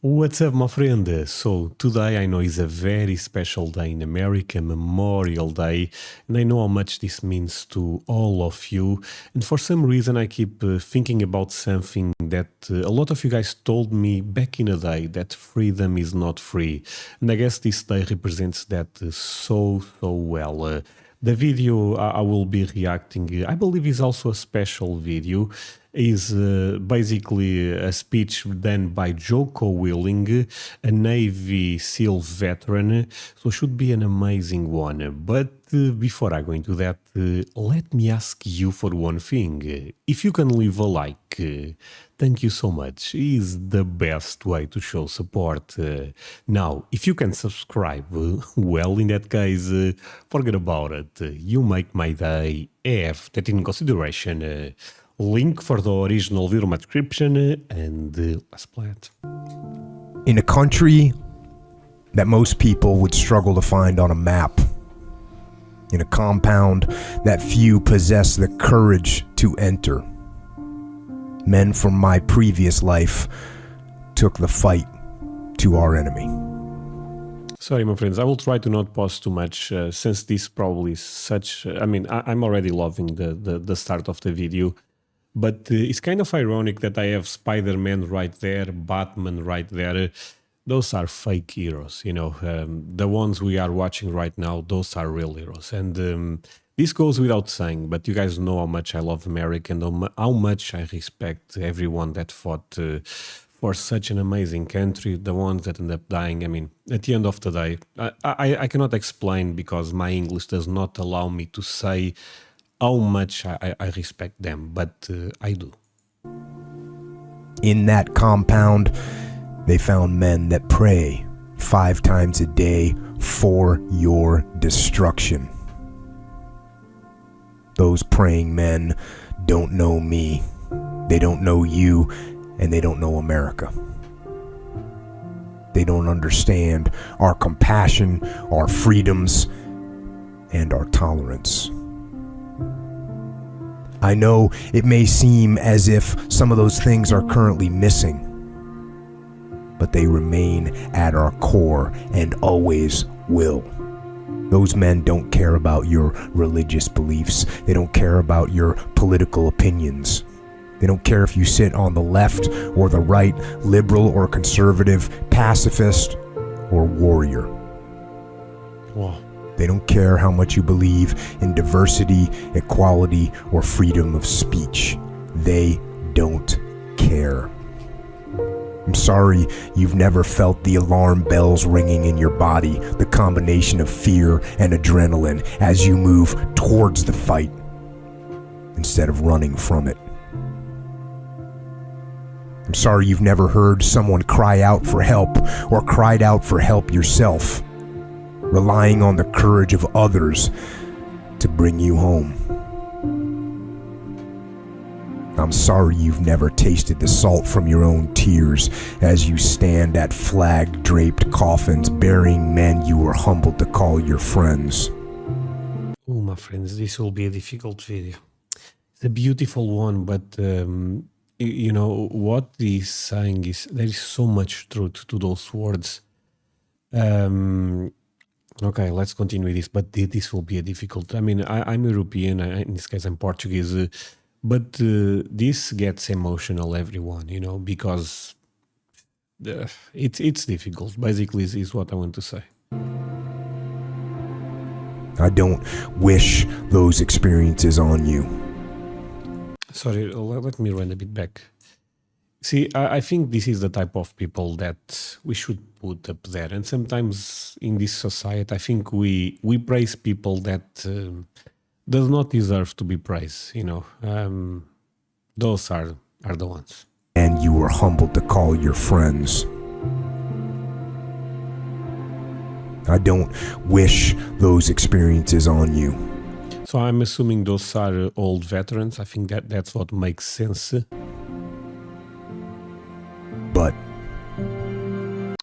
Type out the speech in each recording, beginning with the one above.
What's up, my friend? So, today I know is a very special day in America, Memorial Day, and I know how much this means to all of you. And for some reason, I keep thinking about something that a lot of you guys told me back in the day, that freedom is not free. And I guess this day represents that so well. The video I will be reacting, I believe, is also a special video. Is basically a speech done by Joko Willing, a Navy SEAL veteran. So should be an amazing one. But before I go into that, let me ask you for one thing. If you can leave a like, thank you so much. Is the best way to show support. Now, if you can subscribe, well, in that case, forget about it. You make my day. Have that in consideration. Link for the original video in my description, and let's play it. In a country that most people would struggle to find on a map, in a compound that few possess the courage to enter, men from my previous life took the fight to our enemy. Sorry, my friends, I will try to not pause too much since this probably is such... I'm already loving the start of the video. But it's kind of ironic that I have Spider-Man right there, Batman right there. Those are fake heroes, you know. The ones we are watching right now, those are real heroes. And this goes without saying, but you guys know how much I love America and how much I respect everyone that fought for such an amazing country, the ones that end up dying. I mean, at the end of the day, I cannot explain because my English does not allow me to say how much I respect them, but I do. In that compound, they found men that pray 5 times a day for your destruction. Those praying men don't know me, they don't know you, and they don't know America. They don't understand our compassion, our freedoms, and our tolerance. I know it may seem as if some of those things are currently missing, but they remain at our core and always will. Those men don't care about your religious beliefs. They don't care about your political opinions. They don't care if you sit on the left or the right, liberal or conservative, pacifist or warrior. Wow. They don't care how much you believe in diversity, equality, or freedom of speech. They don't care. I'm sorry you've never felt the alarm bells ringing in your body, the combination of fear and adrenaline as you move towards the fight instead of running from it. I'm sorry you've never heard someone cry out for help or cried out for help yourself, relying on the courage of others to bring you home. I'm sorry you've never tasted the salt from your own tears as you stand at flag-draped coffins burying men you were humbled to call your friends. Oh, my friends, this will be a difficult video. It's a beautiful one, but you know, what he's saying is there is so much truth to those words. Okay, let's continue this, but this will be a difficult... I mean, I'm European, in this case I'm Portuguese, but this gets emotional, everyone, you know, because it's difficult, basically, is what I want to say. I don't wish those experiences on you. Sorry, let me run a bit back. See, I think this is the type of people that we should put up there. And sometimes in this society, I think we praise people that does not deserve to be praised, you know. Those are the ones. And you were humbled to call your friends. I don't wish those experiences on you. So I'm assuming those are old veterans. I think that's what makes sense. But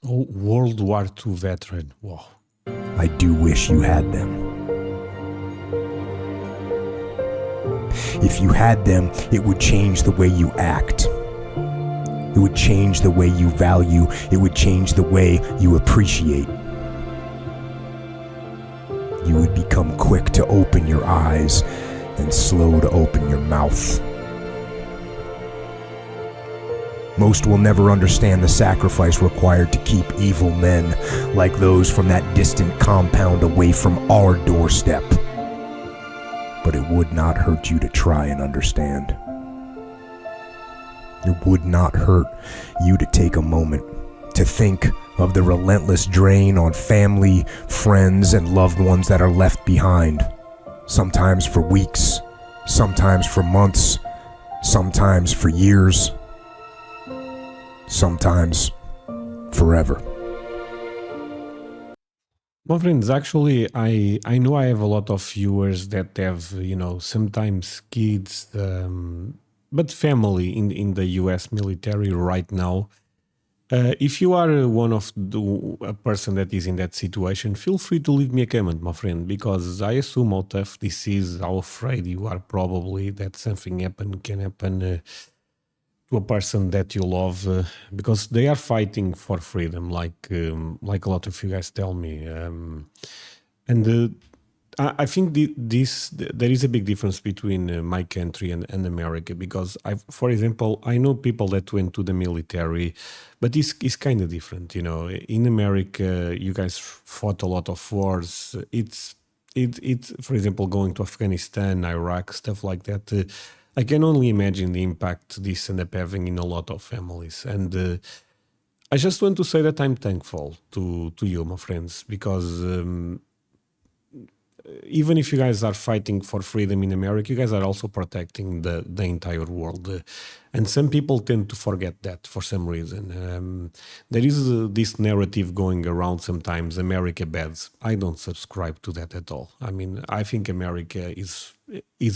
oh, World War II veteran. Wow. I do wish you had them. If you had them, it would change the way you act. It would change the way you value. It would change the way you appreciate. You would become quick to open your eyes and slow to open your mouth. Most will never understand the sacrifice required to keep evil men like those from that distant compound away from our doorstep. But it would not hurt you to try and understand. It would not hurt you to take a moment to think of the relentless drain on family, friends, and loved ones that are left behind. Sometimes for weeks, sometimes for months, sometimes for years, sometimes forever. My friends, actually, I know I have a lot of viewers that have, sometimes kids, but family in the US military right now. If you are a person that is in that situation, feel free to leave me a comment, my friend, because I assume how tough this is, how afraid you are probably that something can happen to a person that you love, because they are fighting for freedom, like a lot of you guys tell me, and I think there is a big difference between my country and America, because for example, I know people that went to the military, but it's kind of different, In America, you guys fought a lot of wars. It's for example, going to Afghanistan, Iraq, stuff like that. I can only imagine the impact this ended up having in a lot of families. And I just want to say that I'm thankful to you, my friends, because even if you guys are fighting for freedom in America, you guys are also protecting the entire world. And some people tend to forget that for some reason. There is this narrative going around sometimes, America bad. I don't subscribe to that at all. I mean, I think America is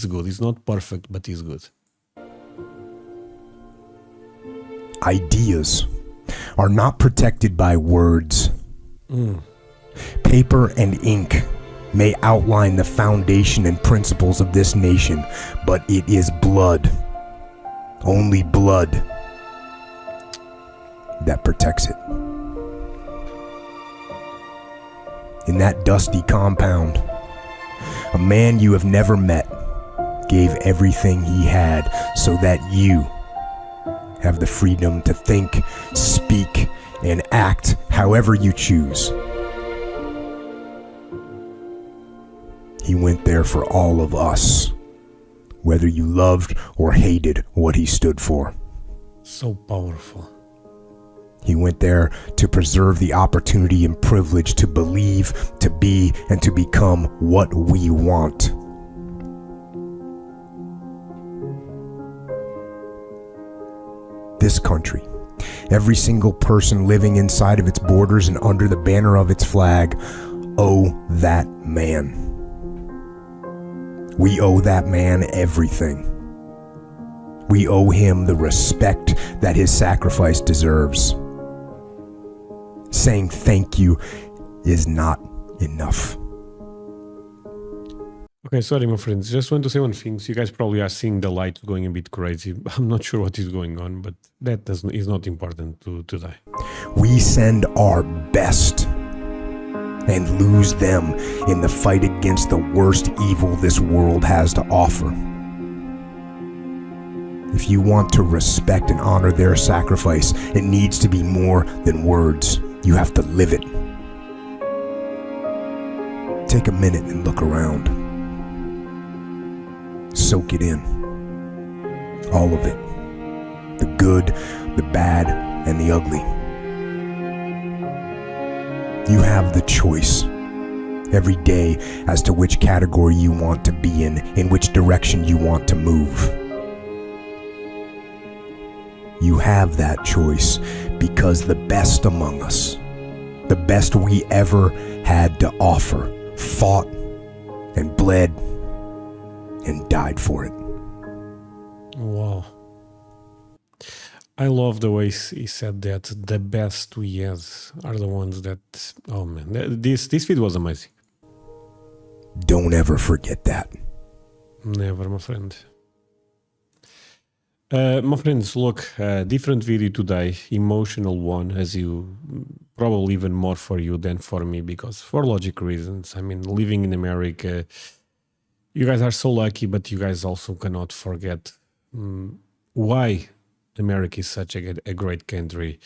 good. It's not perfect, but it's good. Ideas are not protected by words. Paper and ink may outline the foundation and principles of this nation, but it is blood, only blood, that protects it. In that dusty compound, a man you have never met gave everything he had so that you have the freedom to think, speak, and act however you choose. He went there for all of us, whether you loved or hated what he stood for. So powerful. He went there to preserve the opportunity and privilege to believe, to be, and to become what we want. This country, every single person living inside of its borders and under the banner of its flag, owe that man. We owe that man everything. We owe him the respect that his sacrifice deserves. Saying thank you is not enough. Okay, sorry, my friends. Just want to say one thing. So you guys probably are seeing the light going a bit crazy. I'm not sure what is going on, but that is not important today. We send our best and lose them in the fight against the worst evil this world has to offer. If you want to respect and honor their sacrifice, it needs to be more than words. You have to live it. Take a minute and look around. Soak it in. All of it. The good, the bad, and the ugly. You have the choice every day as to which category you want to be in which direction you want to move. You have that choice because the best among us, the best we ever had to offer, fought and bled and died for it. Wow. I love the way he said that. The best we had are the ones that... Oh man, this feed was amazing. Don't ever forget that. Never, my friend. My friends, look, different video today, emotional one, as you probably even more for you than for me, because for logic reasons. I mean, living in America, you guys are so lucky, but you guys also cannot forget why America is such a great country.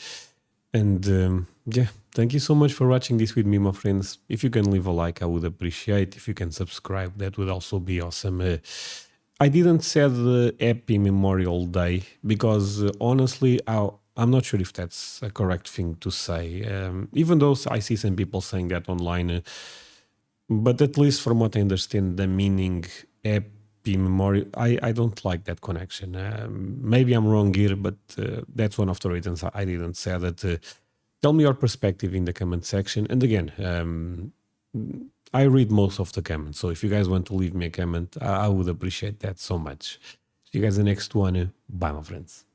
And yeah, thank you so much for watching this with me, my friends. If you can leave a like, I would appreciate. If you can subscribe, that would also be awesome. I didn't say the Happy Memorial Day because honestly, I'm not sure if that's a correct thing to say. Even though I see some people saying that online, but at least from what I understand, the meaning Happy Memorial, I don't like that connection. Maybe I'm wrong here, but that's one of the reasons I didn't say that. Tell me your perspective in the comment section. And again, I read most of the comments. So if you guys want to leave me a comment, I would appreciate that so much. See you guys in the next one. Bye, my friends.